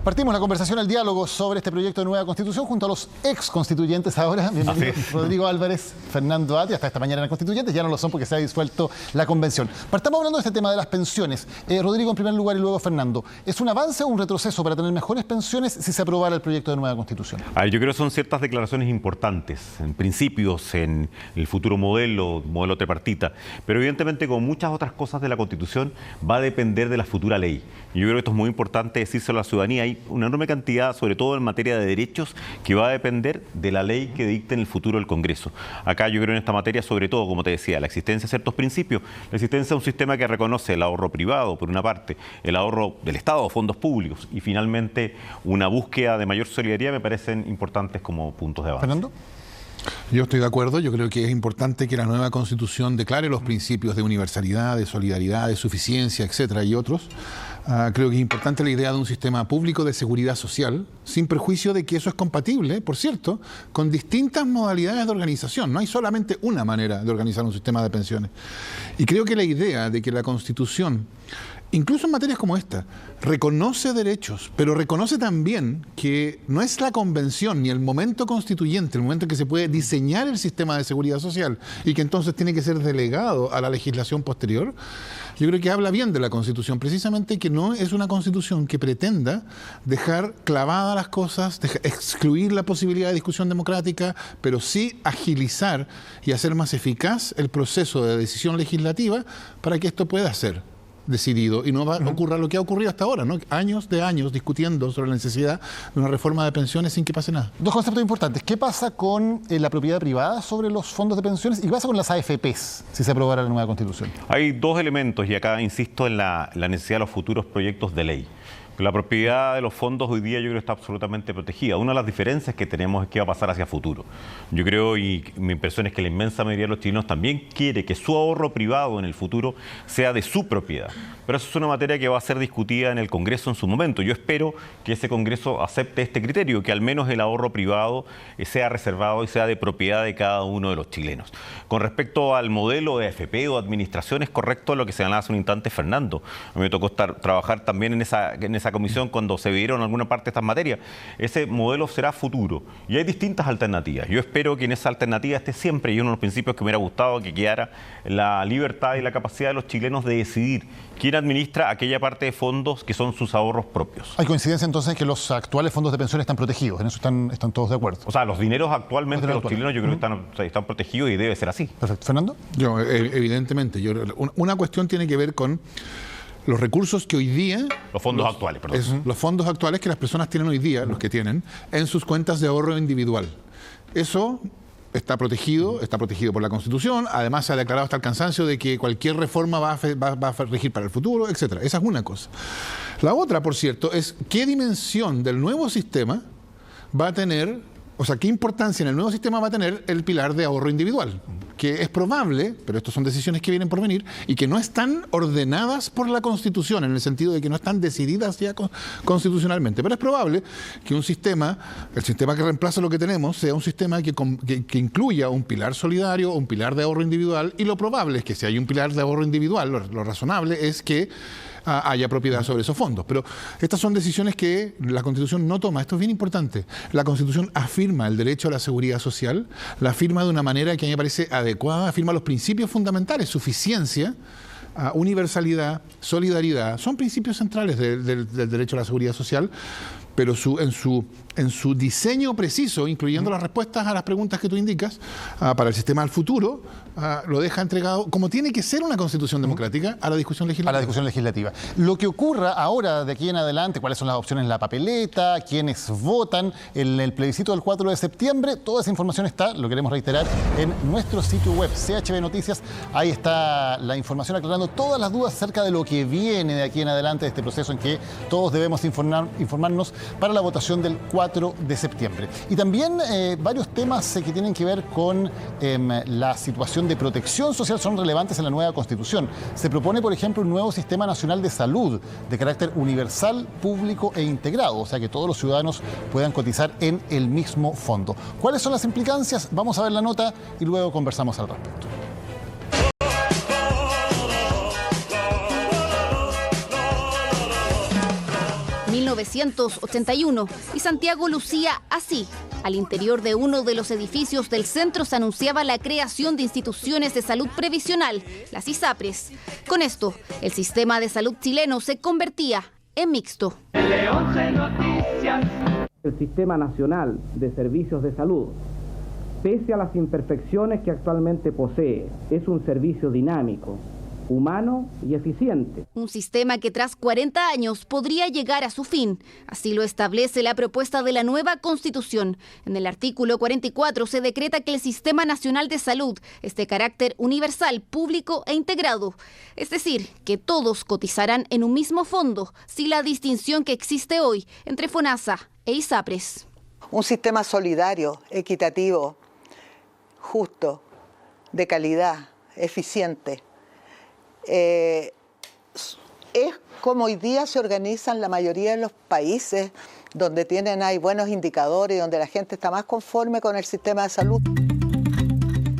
Partimos la conversación, el diálogo sobre este proyecto de nueva constitución junto a los ex constituyentes ahora. Bienvenido, Rodrigo Álvarez, Fernando Ati, hasta esta mañana eran constituyentes, ya no lo son porque se ha disuelto la convención. Partamos hablando de este tema de las pensiones. Rodrigo en primer lugar y luego Fernando. ¿Es un avance o un retroceso para tener mejores pensiones si se aprobara el proyecto de nueva constitución? A ver, yo creo que son ciertas declaraciones importantes, en principios, en el futuro modelo tripartita, pero evidentemente como muchas otras cosas de la constitución va a depender de la futura ley. Yo creo que esto es muy importante decírselo a la ciudadanía. Hay una enorme cantidad, sobre todo en materia de derechos, que va a depender de la ley que dicte en el futuro el Congreso. Acá yo creo en esta materia, sobre todo, como te decía, la existencia de ciertos principios, la existencia de un sistema que reconoce el ahorro privado, por una parte, el ahorro del Estado, fondos públicos, y finalmente una búsqueda de mayor solidaridad me parecen importantes como puntos de avance. ¿Fernando? Yo estoy de acuerdo, yo creo que es importante que la nueva Constitución declare los principios de universalidad, de solidaridad, de suficiencia, etcétera, y otros. Creo que es importante la idea de un sistema público de seguridad social, sin perjuicio de que eso es compatible, por cierto, con distintas modalidades de organización. No hay solamente una manera de organizar un sistema de pensiones. Y creo que la idea de que la Constitución, incluso en materias como esta, reconoce derechos, pero reconoce también que no es la convención ni el momento constituyente, el momento en que se puede diseñar el sistema de seguridad social y que entonces tiene que ser delegado a la legislación posterior. Yo creo que habla bien de la Constitución, precisamente que no es una Constitución que pretenda dejar clavadas las cosas, excluir la posibilidad de discusión democrática, pero sí agilizar y hacer más eficaz el proceso de decisión legislativa para que esto pueda ser decidido y no ocurra lo que ha ocurrido hasta ahora, ¿no? Años discutiendo sobre la necesidad de una reforma de pensiones sin que pase nada. Dos conceptos importantes. ¿Qué pasa con la propiedad privada sobre los fondos de pensiones y qué pasa con las AFPs si se aprobara la nueva constitución? Hay dos elementos y acá insisto en la necesidad de los futuros proyectos de ley. La propiedad de los fondos hoy día yo creo que está absolutamente protegida. Una de las diferencias que tenemos es qué va a pasar hacia futuro. Yo creo, y mi impresión es que la inmensa mayoría de los chilenos también quiere que su ahorro privado en el futuro sea de su propiedad. Pero eso es una materia que va a ser discutida en el Congreso en su momento. Yo espero que ese Congreso acepte este criterio, que al menos el ahorro privado sea reservado y sea de propiedad de cada uno de los chilenos. Con respecto al modelo de AFP o administración, es correcto lo que señalaba hace un instante Fernando. A mí me tocó trabajar también en esa comisión cuando se vieron alguna parte de estas materias. Ese modelo será futuro y hay distintas alternativas. Yo espero que en esa alternativa esté siempre, y uno de los principios que me hubiera gustado que quedara, la libertad y la capacidad de los chilenos de decidir quién administra aquella parte de fondos que son sus ahorros propios. ¿Hay coincidencia entonces en que los actuales fondos de pensiones están protegidos? En eso están todos de acuerdo. O sea, los dineros actualmente de los chilenos yo creo que están protegidos y debe ser así. Perfecto. ¿Fernando? Yo, evidentemente, una cuestión tiene que ver con los recursos que hoy día... Los fondos actuales, perdón. Los fondos actuales que las personas tienen hoy día, los que tienen, en sus cuentas de ahorro individual. Eso está protegido por la Constitución. Además, se ha declarado hasta el cansancio de que cualquier reforma va a regir para el futuro, etcétera. Esa es una cosa. La otra, por cierto, es qué dimensión del nuevo sistema va a tener, o sea, qué importancia en el nuevo sistema va a tener el pilar de ahorro individual, que es probable, pero estas son decisiones que vienen por venir y que no están ordenadas por la Constitución, en el sentido de que no están decididas ya constitucionalmente. Pero es probable que el sistema que reemplaza lo que tenemos, sea un sistema que incluya un pilar solidario, un pilar de ahorro individual, y lo probable es que si hay un pilar de ahorro individual, lo razonable es que haya propiedad sobre esos fondos. Pero estas son decisiones que la Constitución no toma. Esto es bien importante. La Constitución afirma el derecho a la seguridad social, la afirma de una manera que a mí me parece adecuada, afirma los principios fundamentales, suficiencia, universalidad, solidaridad. Son principios centrales del derecho a la seguridad social, pero en su diseño preciso, incluyendo las respuestas a las preguntas que tú indicas, para el sistema del futuro, lo deja entregado, como tiene que ser una constitución democrática, a la discusión legislativa. A la discusión legislativa. Lo que ocurra ahora, de aquí en adelante, cuáles son las opciones en la papeleta, quiénes votan, en el plebiscito del 4 de septiembre, toda esa información está, lo queremos reiterar, en nuestro sitio web, CHB Noticias. Ahí está la información aclarando todas las dudas acerca de lo que viene de aquí en adelante, de este proceso en que todos debemos informarnos para la votación del 4 de septiembre. Y también varios temas que tienen que ver con la situación de protección social son relevantes en la nueva Constitución. Se propone, por ejemplo, un nuevo sistema nacional de salud de carácter universal, público e integrado, o sea que todos los ciudadanos puedan cotizar en el mismo fondo. ¿Cuáles son las implicancias? Vamos a ver la nota y luego conversamos al respecto. 1981, y Santiago lucía así. Al interior de uno de los edificios del centro se anunciaba la creación de instituciones de salud previsional, las ISAPRES. Con esto, el sistema de salud chileno se convertía en mixto. El Sistema Nacional de Servicios de Salud, pese a las imperfecciones que actualmente posee, es un servicio dinámico, humano y eficiente. Un sistema que tras 40 años podría llegar a su fin. Así lo establece la propuesta de la nueva Constitución. En el artículo 44 se decreta que el Sistema Nacional de Salud es de carácter universal, público e integrado. Es decir, que todos cotizarán en un mismo fondo, sin la distinción que existe hoy entre FONASA e ISAPRES. Un sistema solidario, equitativo, justo, de calidad, eficiente. Es como hoy día se organizan la mayoría de los países donde hay buenos indicadores y donde la gente está más conforme con el sistema de salud.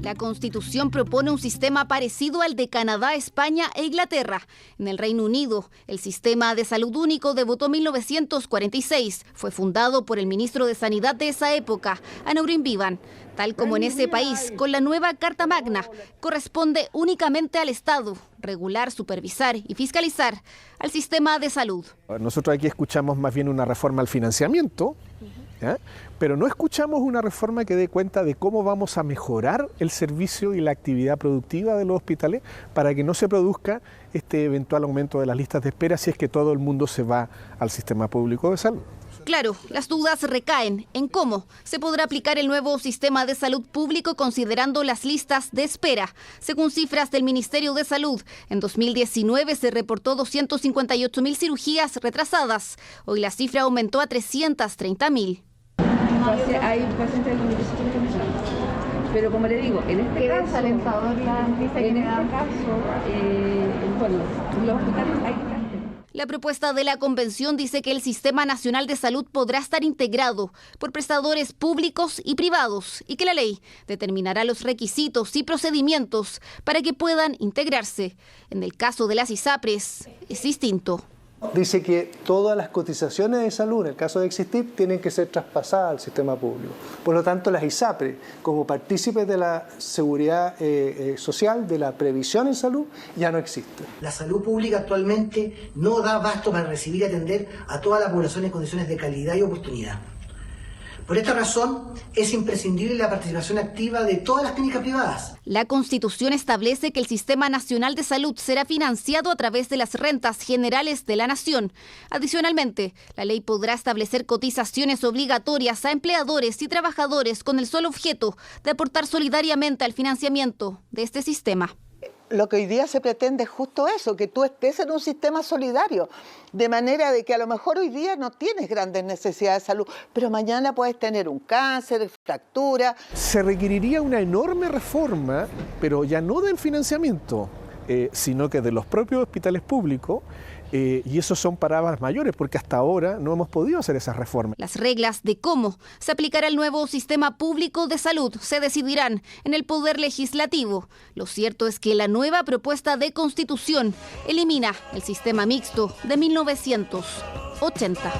La Constitución propone un sistema parecido al de Canadá, España e Inglaterra. En el Reino Unido, el Sistema de Salud Único debutó en 1946. Fue fundado por el ministro de Sanidad de esa época, Aneurin Bevan. Tal como en ese país, con la nueva Carta Magna, corresponde únicamente al Estado regular, supervisar y fiscalizar al sistema de salud. Nosotros aquí escuchamos más bien una reforma al financiamiento, ¿ya? Pero no escuchamos una reforma que dé cuenta de cómo vamos a mejorar el servicio y la actividad productiva de los hospitales para que no se produzca este eventual aumento de las listas de espera si es que todo el mundo se va al sistema público de salud. Claro, las dudas recaen en cómo se podrá aplicar el nuevo sistema de salud público considerando las listas de espera. Según cifras del Ministerio de Salud, en 2019 se reportó 258.000 cirugías retrasadas. Hoy la cifra aumentó a 330.000. Hay pacientes con deficiencia funcional. Pero como le digo, en este caso, los hospitales hay que... La propuesta de la convención dice que el Sistema Nacional de Salud podrá estar integrado por prestadores públicos y privados y que la ley determinará los requisitos y procedimientos para que puedan integrarse. En el caso de las ISAPRES es distinto. Dice que todas las cotizaciones de salud, en el caso de existir, tienen que ser traspasadas al sistema público. Por lo tanto, las ISAPRES, como partícipes de la seguridad social, de la previsión en salud, ya no existen. La salud pública actualmente no da abasto para recibir y atender a toda la población en condiciones de calidad y oportunidad. Por esta razón, es imprescindible la participación activa de todas las clínicas privadas. La Constitución establece que el Sistema Nacional de Salud será financiado a través de las rentas generales de la Nación. Adicionalmente, la ley podrá establecer cotizaciones obligatorias a empleadores y trabajadores con el solo objeto de aportar solidariamente al financiamiento de este sistema. Lo que hoy día se pretende es justo eso, que tú estés en un sistema solidario, de manera de que a lo mejor hoy día no tienes grandes necesidades de salud, pero mañana puedes tener un cáncer, fractura. Se requeriría una enorme reforma, pero ya no del financiamiento, sino que de los propios hospitales públicos, y esos son palabras mayores, porque hasta ahora no hemos podido hacer esas reformas. Las reglas de cómo se aplicará el nuevo sistema público de salud se decidirán en el Poder Legislativo. Lo cierto es que la nueva propuesta de Constitución elimina el sistema mixto de 1980.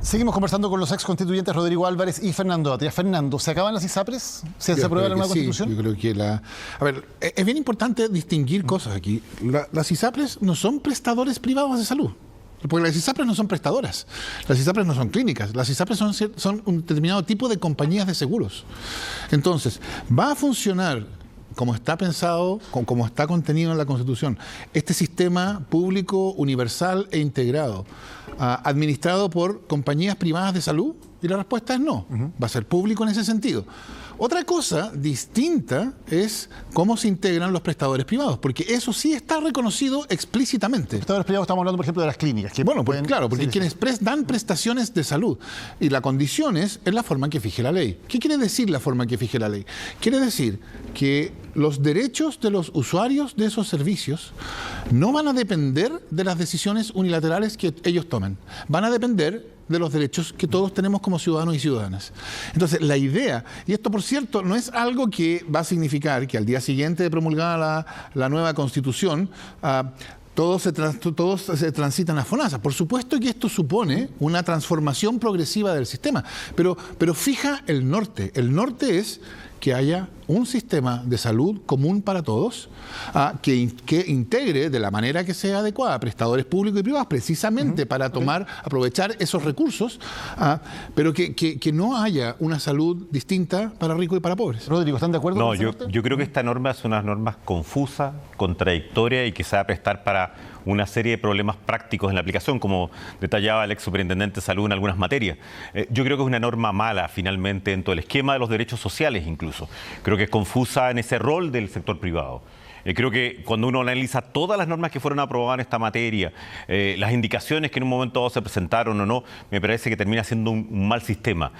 Seguimos conversando con los ex constituyentes Rodrigo Álvarez y Fernando Atria. Fernando, ¿se acaban las ISAPRES? ¿Se aprueba la nueva Constitución? Yo creo que A ver, es bien importante distinguir cosas aquí. Las ISAPRES no son prestadores privados de salud. Porque las ISAPRES no son prestadoras, las ISAPRES no son clínicas, las ISAPRES son un determinado tipo de compañías de seguros. Entonces, va a funcionar como está pensado, como está contenido en la Constitución, este sistema público, universal e integrado, administrado por compañías privadas de salud? Y la respuesta es no, va a ser público en ese sentido. Otra cosa distinta es cómo se integran los prestadores privados, porque eso sí está reconocido explícitamente. Prestadores privados, estamos hablando, por ejemplo, de las clínicas. Bueno, pues claro, porque quienes dan prestaciones de salud. Y la condición es la forma en que fije la ley. ¿Qué quiere decir la forma en que fije la ley? Quiere decir que los derechos de los usuarios de esos servicios no van a depender de las decisiones unilaterales que ellos tomen. Van a depender de los derechos que todos tenemos como ciudadanos y ciudadanas. Entonces, la idea, y esto por cierto no es algo que va a significar que al día siguiente de promulgada la nueva Constitución todos se transitan a FONASA. Por supuesto que esto supone una transformación progresiva del sistema, pero fija el norte. El norte es que haya un sistema de salud común para todos, que integre de la manera que sea adecuada prestadores públicos y privados, precisamente para aprovechar esos recursos, pero que no haya una salud distinta para ricos y para pobres. Rodrigo, ¿están de acuerdo? No, yo creo que esta norma es una norma confusa, contradictoria y que se va a prestar para una serie de problemas prácticos en la aplicación, como detallaba el ex superintendente de salud en algunas materias. Yo creo que es una norma mala, finalmente, en todo el esquema de los derechos sociales incluso. Creo que es confusa en ese rol del sector privado. Creo que cuando uno analiza todas las normas que fueron aprobadas en esta materia, las indicaciones que en un momento dado se presentaron o no, me parece que termina siendo un mal sistema.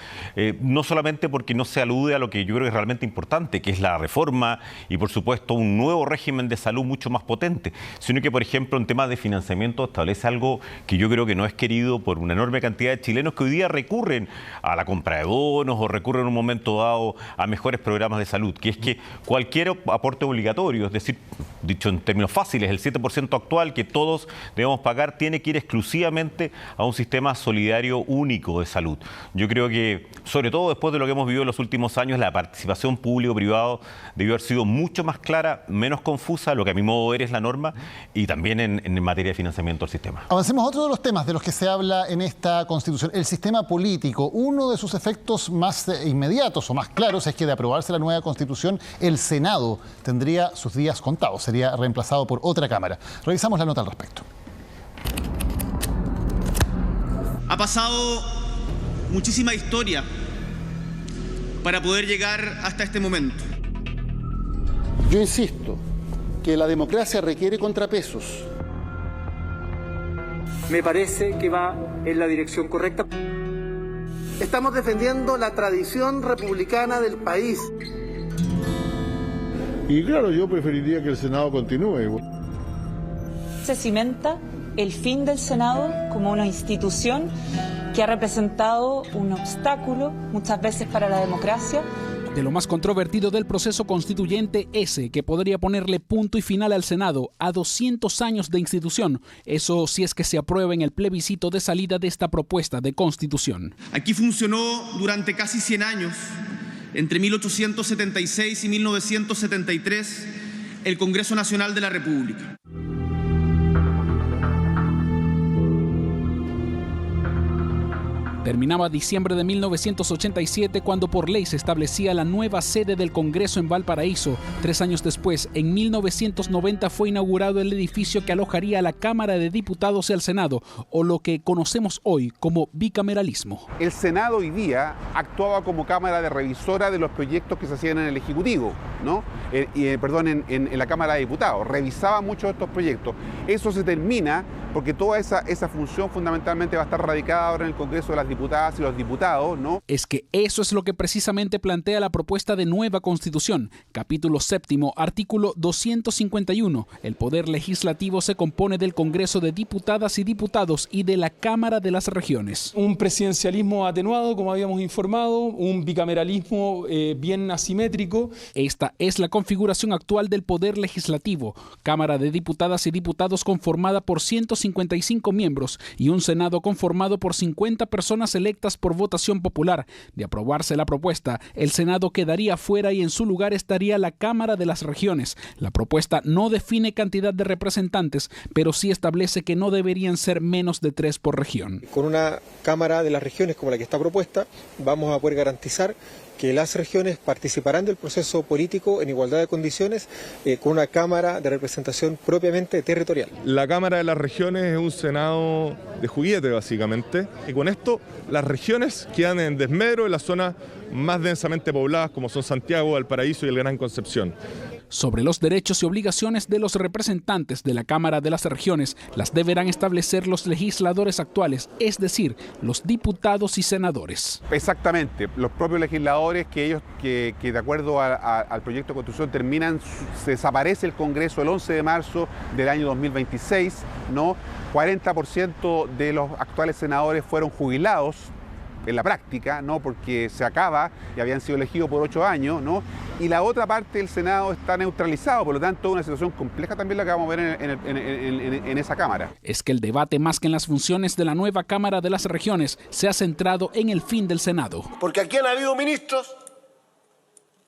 No solamente porque no se alude a lo que yo creo que es realmente importante, que es la reforma y, por supuesto, un nuevo régimen de salud mucho más potente, sino que, por ejemplo, en temas de financiamiento establece algo que yo creo que no es querido por una enorme cantidad de chilenos que hoy día recurren a la compra de bonos o recurren en un momento dado a mejores programas de salud, que es que cualquier aporte obligatorio, es decir, dicho en términos fáciles, el 7% actual que todos debemos pagar tiene que ir exclusivamente a un sistema solidario único de salud. Yo creo que, sobre todo después de lo que hemos vivido en los últimos años, la participación público-privado debió haber sido mucho más clara, menos confusa, lo que a mi modo de ver es la norma, y también en materia de financiamiento del sistema. Avancemos a otro de los temas de los que se habla en esta Constitución, el sistema político. Uno de sus efectos más inmediatos o más claros es que de aprobarse la nueva Constitución, el Senado tendría sus días contados, sería reemplazado por otra Cámara. Revisamos la nota al respecto. Ha pasado muchísima historia para poder llegar hasta este momento. Yo insisto que la democracia requiere contrapesos. Me parece que va en la dirección correcta. Estamos defendiendo la tradición republicana del país. Y claro, yo preferiría que el Senado continúe. Se cimenta el fin del Senado como una institución que ha representado un obstáculo muchas veces para la democracia. De lo más controvertido del proceso constituyente, ese que podría ponerle punto y final al Senado a 200 años de institución. Eso si es que se aprueba en el plebiscito de salida de esta propuesta de constitución. Aquí funcionó durante casi 100 años. Entre 1876 y 1973, el Congreso Nacional de la República. Terminaba diciembre de 1987 cuando por ley se establecía la nueva sede del Congreso en Valparaíso. 3 años después, en 1990, fue inaugurado el edificio que alojaría a la Cámara de Diputados y al Senado, o lo que conocemos hoy como bicameralismo. El Senado hoy día actuaba como cámara de revisora de los proyectos que se hacían en el Ejecutivo, ¿no? En la Cámara de Diputados. Revisaba muchos de estos proyectos. Eso se termina porque toda esa función fundamentalmente va a estar radicada ahora en el Congreso de las Diputadas y los Diputados, ¿no? Es que eso es lo que precisamente plantea la propuesta de nueva Constitución. Capítulo 7, artículo 251. El Poder Legislativo se compone del Congreso de Diputadas y Diputados y de la Cámara de las Regiones. Un presidencialismo atenuado, como habíamos informado, un bicameralismo bien asimétrico. Esta es la configuración actual del Poder Legislativo. Cámara de Diputadas y Diputados conformada por 155 miembros y un Senado conformado por 50 personas electas por votación popular. De aprobarse la propuesta, el Senado quedaría fuera y en su lugar estaría la Cámara de las Regiones. La propuesta no define cantidad de representantes, pero sí establece que no deberían ser menos de 3 por región. Con una Cámara de las Regiones como la que está propuesta, vamos a poder garantizar que las regiones participarán del proceso político en igualdad de condiciones con una Cámara de representación propiamente territorial. La Cámara de las Regiones es un Senado de juguete, básicamente, y con esto las regiones quedan en desmedro en las zonas más densamente pobladas como son Santiago, Valparaíso y el Gran Concepción. Sobre los derechos y obligaciones de los representantes de la Cámara de las Regiones las deberán establecer los legisladores actuales, es decir, los diputados y senadores. Exactamente, los propios legisladores que de acuerdo al proyecto de Constitución se desaparece el Congreso el 11 de marzo del año 2026, ¿no? 40% de los actuales senadores fueron jubilados en la práctica, ¿no? Porque se acaba y habían sido elegidos por 8 años, ¿no? Y la otra parte del Senado está neutralizado, por lo tanto, una situación compleja también la que vamos a ver en esa Cámara. Es que el debate, más que en las funciones de la nueva Cámara de las Regiones, se ha centrado en el fin del Senado. Porque aquí han habido ministros,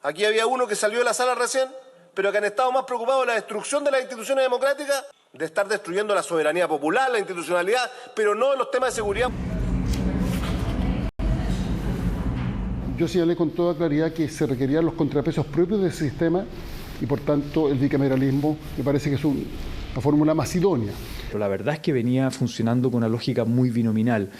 aquí había uno que salió de la sala recién, pero que han estado más preocupados de la destrucción de las instituciones democráticas, de estar destruyendo la soberanía popular, la institucionalidad, pero no en los temas de seguridad. Yo señalé con toda claridad que se requerían los contrapesos propios del sistema y por tanto el bicameralismo me parece que es una fórmula más idónea. Pero la verdad es que venía funcionando con una lógica muy binominal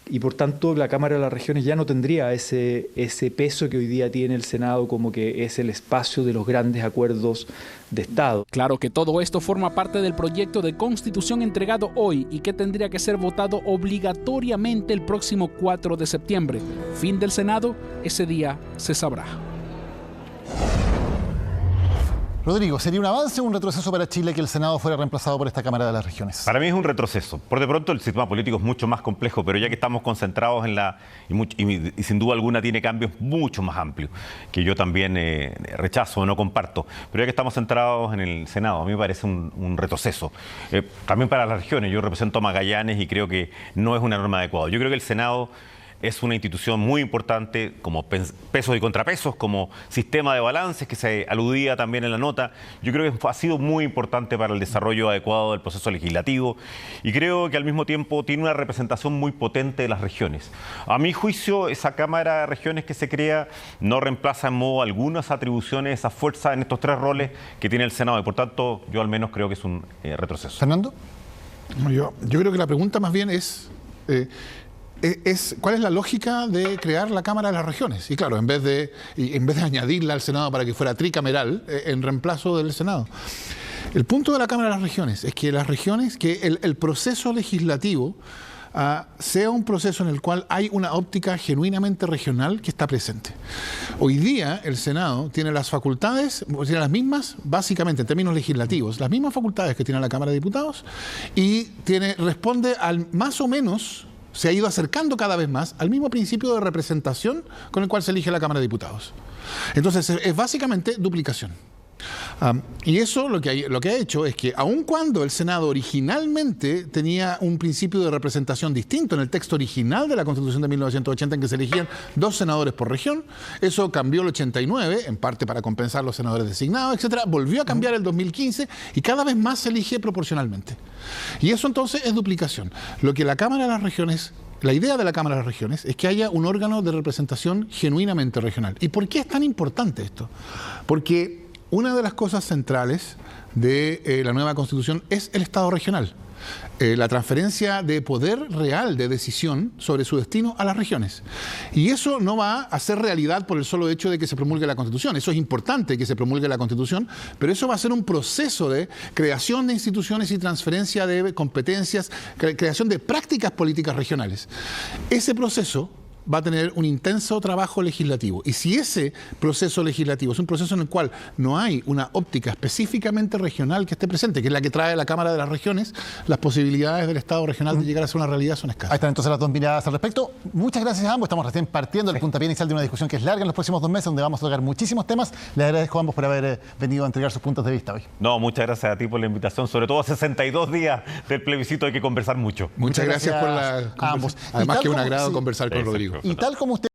y por tanto la Cámara de las Regiones ya no tendría ese peso que hoy día tiene el Senado, como que es el espacio de los grandes acuerdos de Estado. Claro que todo esto forma parte del proyecto de constitución entregado hoy y que tendría que ser votado obligatoriamente el próximo 4 de septiembre. Fin del Senado, ese día se sabrá. Rodrigo, ¿sería un avance o un retroceso para Chile que el Senado fuera reemplazado por esta Cámara de las Regiones? Para mí es un retroceso. Por de pronto el sistema político es mucho más complejo, pero ya que estamos concentrados en y sin duda alguna tiene cambios mucho más amplios, que yo también rechazo o no comparto. Pero ya que estamos centrados en el Senado, a mí me parece un retroceso. También para las regiones, yo represento a Magallanes y creo que no es una norma adecuada. Yo creo que el Senado es una institución muy importante como pesos y contrapesos, como sistema de balances que se aludía también en la nota. Yo creo que ha sido muy importante para el desarrollo adecuado del proceso legislativo y creo que al mismo tiempo tiene una representación muy potente de las regiones. A mi juicio, esa Cámara de Regiones que se crea no reemplaza en modo algunas atribuciones, esa fuerza en estos 3 roles que tiene el Senado y por tanto yo al menos creo que es un retroceso. ¿Fernando? Yo creo que la pregunta más bien es ¿cuál es la lógica de crear la Cámara de las Regiones? Y claro, en vez de añadirla al Senado para que fuera tricameral, en reemplazo del Senado. El punto de la Cámara de las Regiones es que el proceso legislativo sea un proceso en el cual hay una óptica genuinamente regional que está presente. Hoy día el Senado tiene las facultades, tiene las mismas, básicamente en términos legislativos, las mismas facultades que tiene la Cámara de Diputados y responde al más o menos, se ha ido acercando cada vez más al mismo principio de representación con el cual se elige la Cámara de Diputados. Entonces es básicamente duplicación. Y eso lo que ha hecho es que aun cuando el Senado originalmente tenía un principio de representación distinto en el texto original de la Constitución de 1980 en que se elegían 2 senadores por región, eso cambió el 89, en parte para compensar los senadores designados, etcétera, volvió a cambiar el 2015 y cada vez más se elige proporcionalmente. Y eso entonces es duplicación. Lo que la Cámara de las Regiones, la idea de la Cámara de las Regiones es que haya un órgano de representación genuinamente regional. ¿Y por qué es tan importante esto? Porque una de las cosas centrales de la nueva Constitución es el Estado regional. La transferencia de poder real de decisión sobre su destino a las regiones. Y eso no va a ser realidad por el solo hecho de que se promulgue la Constitución. Eso es importante que se promulgue la Constitución, pero eso va a ser un proceso de creación de instituciones y transferencia de competencias, creación de prácticas políticas regionales. Ese proceso va a tener un intenso trabajo legislativo. Y si ese proceso legislativo es un proceso en el cual no hay una óptica específicamente regional que esté presente, que es la que trae la Cámara de las Regiones, las posibilidades del Estado regional de llegar a ser una realidad son escasas. Ahí están entonces las 2 miradas al respecto. Muchas gracias a ambos. Estamos recién partiendo el puntapié inicial de una discusión que es larga en los próximos 2 meses, donde vamos a tocar muchísimos temas. Les agradezco a ambos por haber venido a entregar sus puntos de vista hoy. No, muchas gracias a ti por la invitación. Sobre todo a 62 días del plebiscito hay que conversar mucho. Muchas gracias por la conversación. Además que es un agrado conversar con Rodrigo. Y tal como usted